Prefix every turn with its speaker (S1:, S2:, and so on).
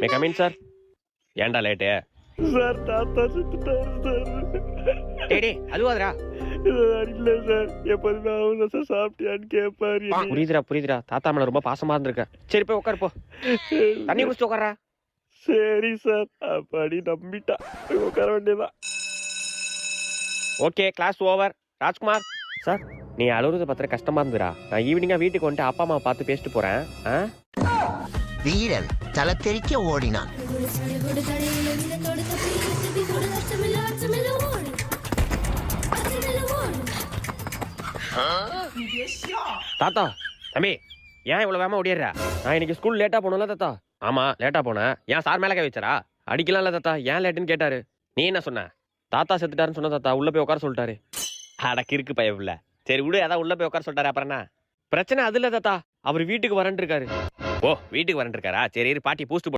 S1: May come in sir. ஏன்டா late?
S2: Sir தாத்தா செத்துட்டாரு sir.
S1: டேய் அழுவாதடா.
S2: இல்ல சார், எப்போதுமே அவங்க சார் சாப்பிட்டியான்னு கேட்பாரு.
S1: புரியுதுடா. தாத்தா மேல ரொம்ப பாசமா இருந்திருக்க. சரி போய் உட்காரு போ. தண்ணி குடிச்சிட்டு உட்கார்றா.
S2: சரி சார், அப்படி நம்பிட்டா போய் உட்கார வேண்டியதான்.
S1: Okay, class over. Rajkumar sir, நீ அழுகுறத பார்த்தா கஷ்டமா இருந்துடா. நான் ஈவினிங்கா வீட்டுக்கு வந்துட்டு அப்பா அம்மா பார்த்து பேசிட்டு போறேன்.
S3: வீரன் தலை தெறிக்க ஓடினான்.
S1: தாத்தா தம்பி, ஏன் இவ்வளவு வேகமா ஓடிடுற? நான் இன்னைக்கு ஸ்கூல் லேட்டா போனல தாத்தா. ஆமா லேட்டா போனேன். ஏன் சார் மேல கை வச்சாரா? அடிக்கலாம்ல தாத்தா, ஏன் லேட்டுன்னு கேட்டாரு. நீ என்ன சொன்ன? தாத்தா செத்துட்டாருன்னு சொன்ன தாத்தா. உள்ள போய் உட்கார சொல்லிட்டாரு. அட கிறுக்கு பையன் உள்ள. சரி விடு, அதான் உள்ள போய் உட்கார சொல்லிட்டாரு. அப்புறம் என்ன பிரச்சனை? அது இல்ல தாத்தா, அவர் வீட்டுக்கு வரேன் இருக்காரு. ஓ வீட்டுக்கு வரேன் இருக்காரா? சரி பாட்டி பூஸ்ட்